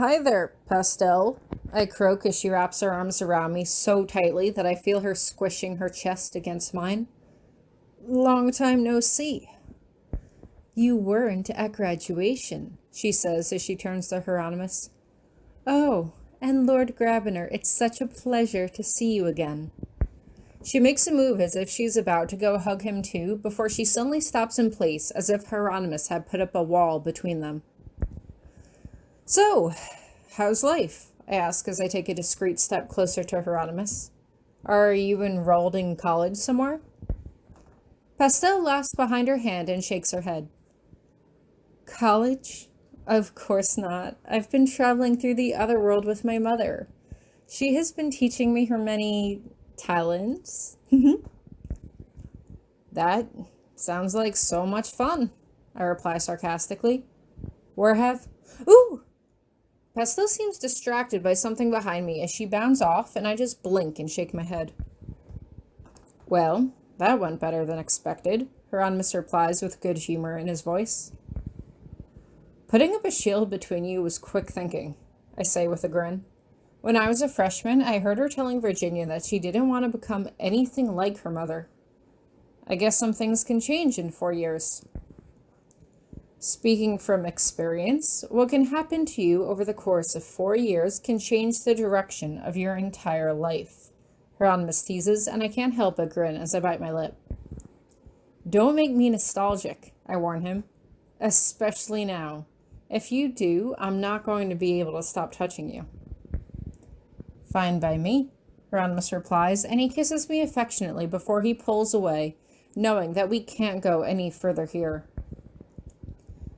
Hi there, Pastel, I croak as she wraps her arms around me so tightly that I feel her squishing her chest against mine. Long time no see. You weren't at graduation, she says as she turns to Hieronymous. Oh, and Lord Grabiner, it's such a pleasure to see you again. She makes a move as if she's about to go hug him too, before she suddenly stops in place as if Hieronymous had put up a wall between them. So, how's life? I ask as I take a discreet step closer to Hieronymous. Are you enrolled in college somewhere? Pastel laughs behind her hand and shakes her head. College? Of course not. I've been traveling through the other world with my mother. She has been teaching me her many talents. That sounds like so much fun, I reply sarcastically. Where have... Ooh! Pastel seems distracted by something behind me as she bounds off, and I just blink and shake my head. Well, that went better than expected, Hieronymous replies with good humor in his voice. Putting up a shield between you was quick thinking, I say with a grin. When I was a freshman, I heard her telling Virginia that she didn't want to become anything like her mother. I guess some things can change in 4 years. Speaking from experience, what can happen to you over the course of 4 years can change the direction of your entire life. Hieronymous teases, and I can't help but grin as I bite my lip. Don't make me nostalgic, I warn him. Especially now. If you do, I'm not going to be able to stop touching you. Fine by me, Hieronymous replies, and he kisses me affectionately before he pulls away, knowing that we can't go any further here.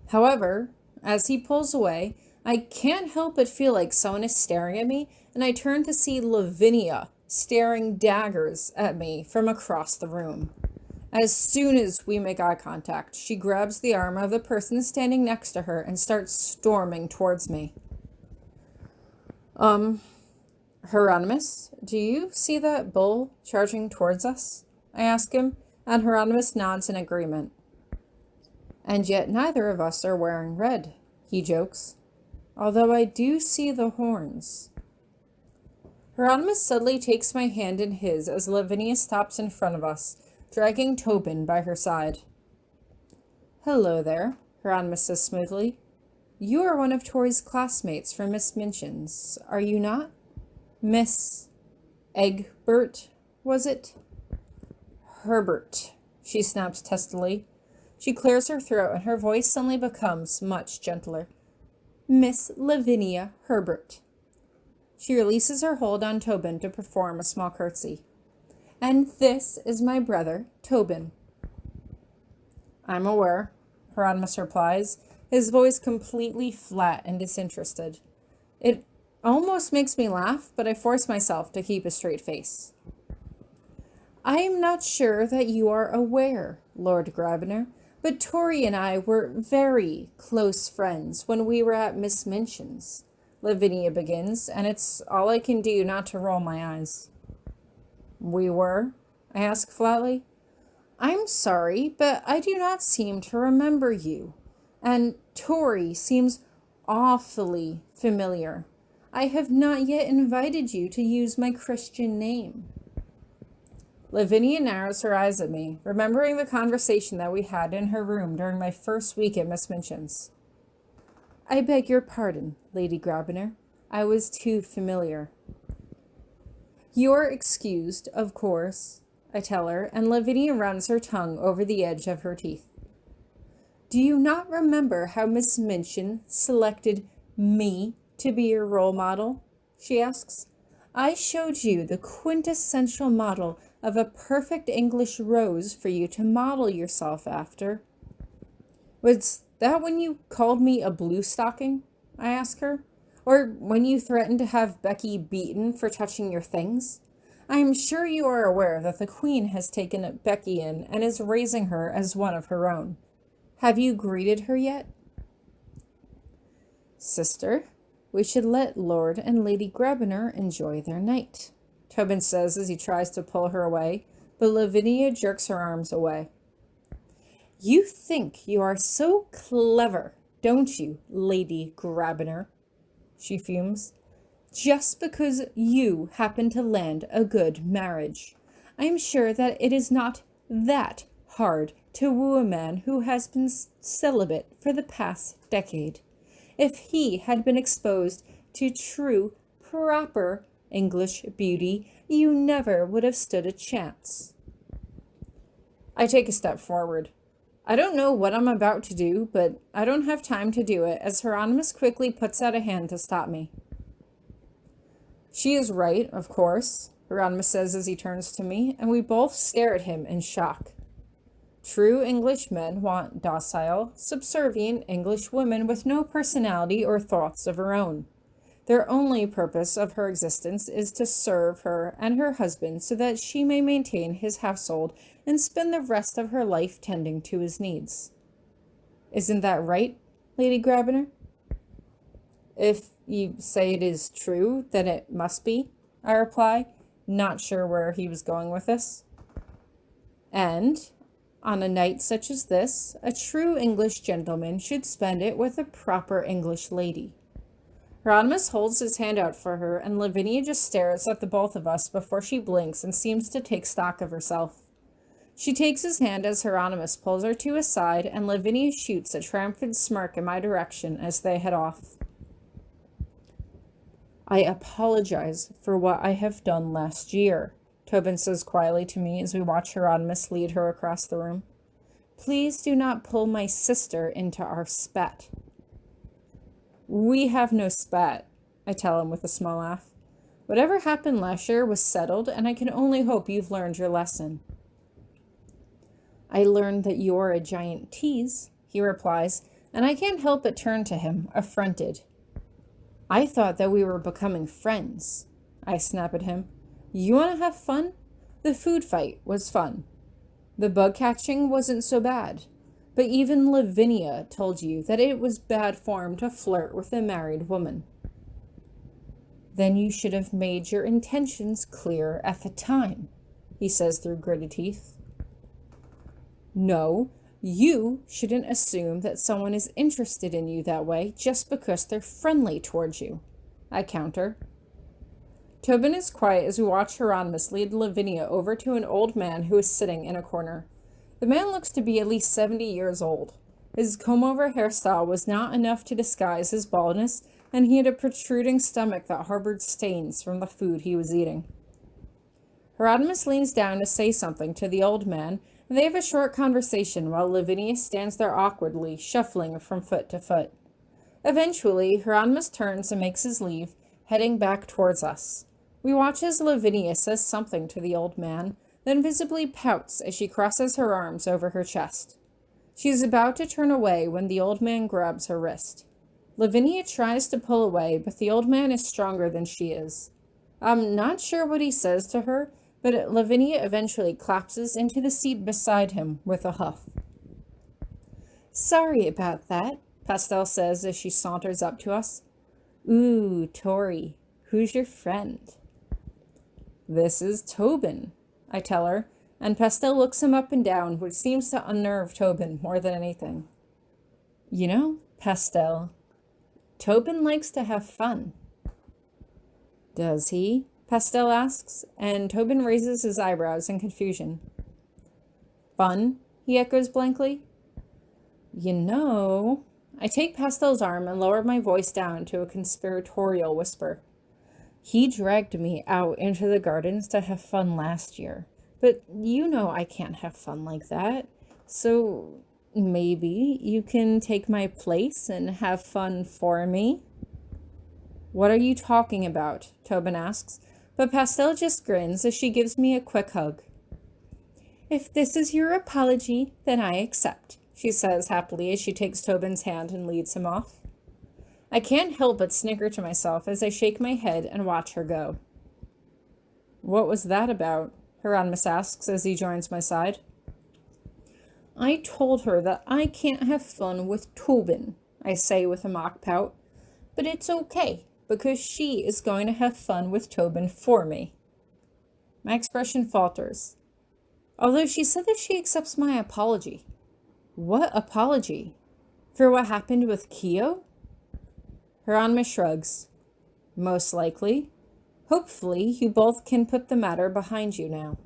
However, as he pulls away, I can't help but feel like someone is staring at me, and I turn to see Lavinia staring daggers at me from across the room. As soon as we make eye contact, she grabs the arm of the person standing next to her and starts storming towards me. Hieronymous, do you see that bull charging towards us? I ask him, and Hieronymous nods in agreement. And yet neither of us are wearing red, he jokes, although I do see the horns. Hieronymous suddenly takes my hand in his as Lavinia stops in front of us, dragging Tobin by her side. Hello there, Hieronymous says smoothly. You are one of Tori's classmates from Miss Minchin's, are you not? Miss Egbert, was it? Herbert, she snaps testily. She clears her throat and her voice suddenly becomes much gentler. Miss Lavinia Herbert. She releases her hold on Tobin to perform a small curtsy. And this is my brother, Tobin. I'm aware, Hieronymous replies, his voice completely flat and disinterested. It almost makes me laugh, but I force myself to keep a straight face. I am not sure that you are aware, Lord Grabiner, but Tori and I were very close friends when we were at Miss Minchin's, Lavinia begins, and it's all I can do not to roll my eyes. We were? I ask flatly. I'm sorry, but I do not seem to remember you, and Tori seems awfully familiar. I have not yet invited you to use my Christian name. Lavinia narrows her eyes at me, remembering the conversation that we had in her room during my first week at Miss Minchin's. I beg your pardon, Lady Grabiner. I was too familiar. You're excused, of course, I tell her, and Lavinia runs her tongue over the edge of her teeth. Do you not remember how Miss Minchin selected me to be your role model? She asks. I showed you the quintessential model of a perfect English rose for you to model yourself after. Was that when you called me a blue stocking? I ask her. Or when you threatened to have Becky beaten for touching your things? I am sure you are aware that the Queen has taken Becky in and is raising her as one of her own. Have you greeted her yet? Sister, we should let Lord and Lady Grabiner enjoy their night, Tobin says as he tries to pull her away, but Lavinia jerks her arms away. You think you are so clever, don't you, Lady Grabiner? she fumes. Just because you happen to land a good marriage. I am sure that it is not that hard to woo a man who has been celibate for the past decade. If he had been exposed to true, proper English beauty, you never would have stood a chance. I take a step forward. I don't know what I'm about to do, but I don't have time to do it, as Hieronymous quickly puts out a hand to stop me. She is right, of course, Hieronymous says as he turns to me, and we both stare at him in shock. True English men want docile, subservient English women with no personality or thoughts of her own. Their only purpose of her existence is to serve her and her husband so that she may maintain his household and spend the rest of her life tending to his needs. Isn't that right, Lady Grabiner? If you say it is true, then it must be, I reply, not sure where he was going with this. And, on a night such as this, a true English gentleman should spend it with a proper English lady. Hieronymous holds his hand out for her, and Lavinia just stares at the both of us before she blinks and seems to take stock of herself. She takes his hand as Hieronymous pulls her to his side, and Lavinia shoots a triumphant smirk in my direction as they head off. I apologize for what I have done last year, Tobin says quietly to me as we watch Hieronymous lead her across the room. Please do not pull my sister into our spat. We have no spat, I tell him with a small laugh. Whatever happened last year was settled, and I can only hope you've learned your lesson. I learned that you're a giant tease, he replies, and I can't help but turn to him, affronted. I thought that we were becoming friends, I snap at him. You want to have fun? The food fight was fun. The bug catching wasn't so bad. But even Lavinia told you that it was bad form to flirt with a married woman. Then you should have made your intentions clear at the time, he says through gritted teeth. No, you shouldn't assume that someone is interested in you that way just because they're friendly towards you, I counter. Tobin is quiet as we watch Hieronymous lead Lavinia over to an old man who is sitting in a corner. The man looks to be at least 70 years old. His comb-over hairstyle was not enough to disguise his baldness, and he had a protruding stomach that harbored stains from the food he was eating. Hieronymous leans down to say something to the old man, and they have a short conversation while Lavinia stands there awkwardly, shuffling from foot to foot. Eventually, Hieronymous turns and makes his leave, heading back towards us. We watch as Lavinia says something to the old man, then visibly pouts as she crosses her arms over her chest. She is about to turn away when the old man grabs her wrist. Lavinia tries to pull away, but the old man is stronger than she is. I'm not sure what he says to her, but Lavinia eventually collapses into the seat beside him with a huff. Sorry about that, Pastel says as she saunters up to us. Ooh, Tori, who's your friend? This is Tobin, I tell her, and Pastel looks him up and down, which seems to unnerve Tobin more than anything. You know, Pastel, Tobin likes to have fun. Does he? Pastel asks, and Tobin raises his eyebrows in confusion. Fun? He echoes blankly. You know, I take Pastel's arm and lower my voice down to a conspiratorial whisper. He dragged me out into the gardens to have fun last year, but you know I can't have fun like that, so maybe you can take my place and have fun for me? What are you talking about? Tobin asks, but Pastel just grins as she gives me a quick hug. If this is your apology, then I accept, she says happily as she takes Tobin's hand and leads him off. I can't help but snicker to myself as I shake my head and watch her go. What was that about? Hieronymous asks as he joins my side. I told her that I can't have fun with Tobin, I say with a mock pout, but it's okay, because she is going to have fun with Tobin for me. My expression falters, although she said that she accepts my apology. What apology? For what happened with Keo? Hieronymous shrugs. Most likely. Hopefully, you both can put the matter behind you now.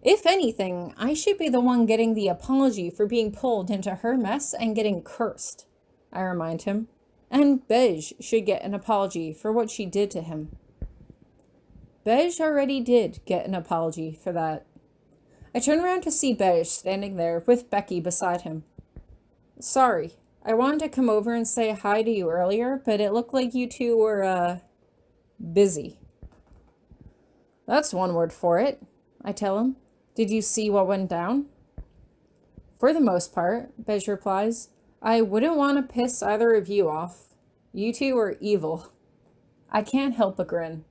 If anything, I should be the one getting the apology for being pulled into her mess and getting cursed, I remind him. And Beige should get an apology for what she did to him. Beige already did get an apology for that. I turn around to see Beige standing there with Becky beside him. Sorry, I wanted to come over and say hi to you earlier, but it looked like you two were, busy. That's one word for it, I tell him. Did you see what went down? For the most part, Beige replies. I wouldn't want to piss either of you off. You two are evil. I can't help but grin.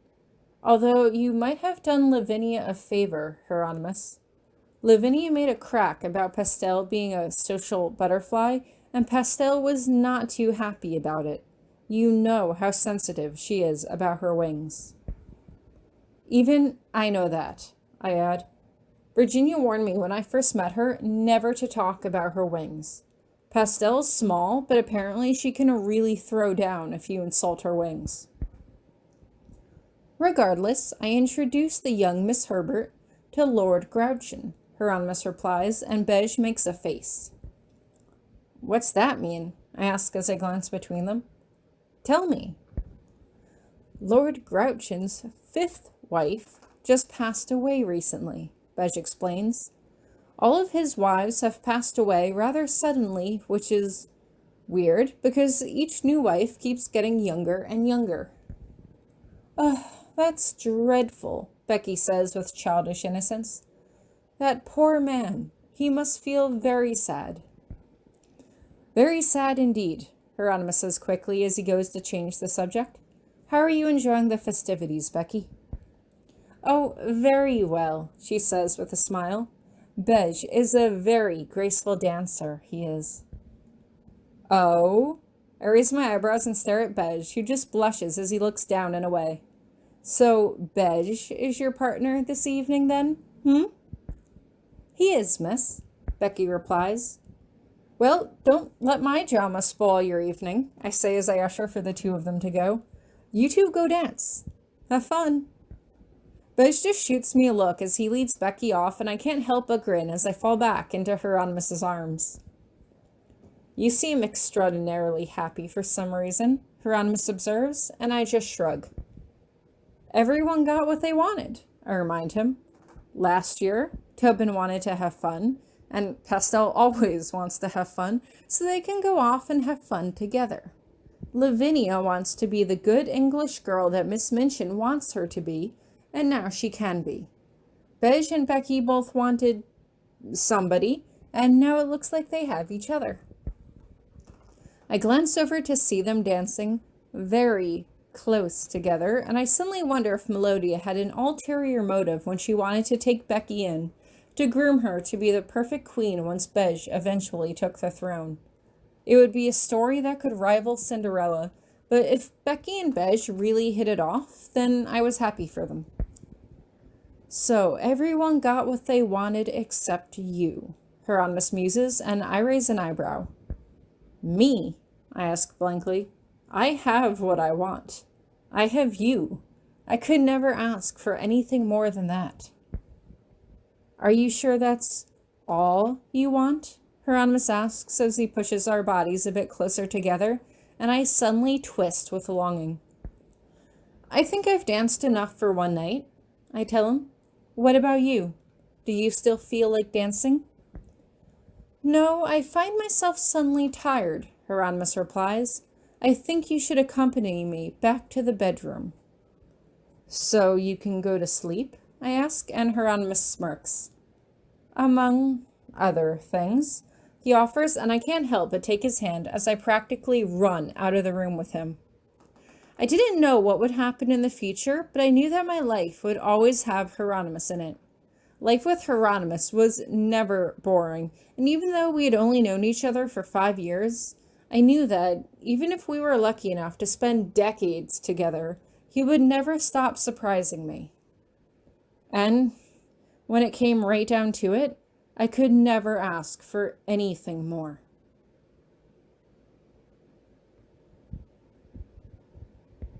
Although you might have done Lavinia a favor, Hieronymous. Lavinia made a crack about Pastel being a social butterfly, and Pastel was not too happy about it. You know how sensitive she is about her wings. Even I know that, I add. Virginia warned me when I first met her never to talk about her wings. Pastel's small, but apparently she can really throw down if you insult her wings. Regardless, I introduce the young Miss Herbert to Lord Grouchin, Hieronymus replies, and Beige makes a face. What's that mean? I ask as I glance between them. Tell me. Lord Grouchin's 5th wife just passed away recently, Beige explains. All of his wives have passed away rather suddenly, which is weird because each new wife keeps getting younger and younger. Ugh, that's dreadful, Becky says with childish innocence. That poor man, he must feel very sad. Very sad indeed, Hieronymus says quickly as he goes to change the subject. How are you enjoying the festivities, Becky? Oh, very well, she says with a smile. Beige is a very graceful dancer, he is. Oh? I raise my eyebrows and stare at Beige, who just blushes as he looks down and away. So, Beige is your partner this evening, then? He is, miss, Becky replies. Well, don't let my drama spoil your evening, I say as I usher for the two of them to go. You two go dance. Have fun. Beige just shoots me a look as he leads Becky off, and I can't help but grin as I fall back into Hieronymus's arms. You seem extraordinarily happy for some reason, Hieronymus observes, and I just shrug. Everyone got what they wanted, I remind him. Last year, Tobin wanted to have fun, and Pastel always wants to have fun, so they can go off and have fun together. Lavinia wants to be the good English girl that Miss Minchin wants her to be, and now she can be. Beige and Becky both wanted somebody, and now it looks like they have each other. I glance over to see them dancing very close together, and I suddenly wonder if Melodia had an ulterior motive when she wanted to take Becky in, to groom her to be the perfect queen once Beige eventually took the throne. It would be a story that could rival Cinderella, but if Becky and Beige really hit it off, then I was happy for them. So, everyone got what they wanted except you, Hieronymus muses, and I raise an eyebrow. Me? I ask blankly. I have what I want. I have you. I could never ask for anything more than that. Are you sure that's all you want? Hieronymus asks as he pushes our bodies a bit closer together, and I suddenly twist with longing. I think I've danced enough for one night, I tell him. What about you? Do you still feel like dancing? No, I find myself suddenly tired, Hieronymus replies. I think you should accompany me back to the bedroom. So you can go to sleep? I ask, and Hieronymus smirks. Among other things, he offers, and I can't help but take his hand as I practically run out of the room with him. I didn't know what would happen in the future, but I knew that my life would always have Hieronymus in it. Life with Hieronymus was never boring, and even though we had only known each other for 5 years, I knew that, even if we were lucky enough to spend decades together, he would never stop surprising me. And when it came right down to it, I could never ask for anything more.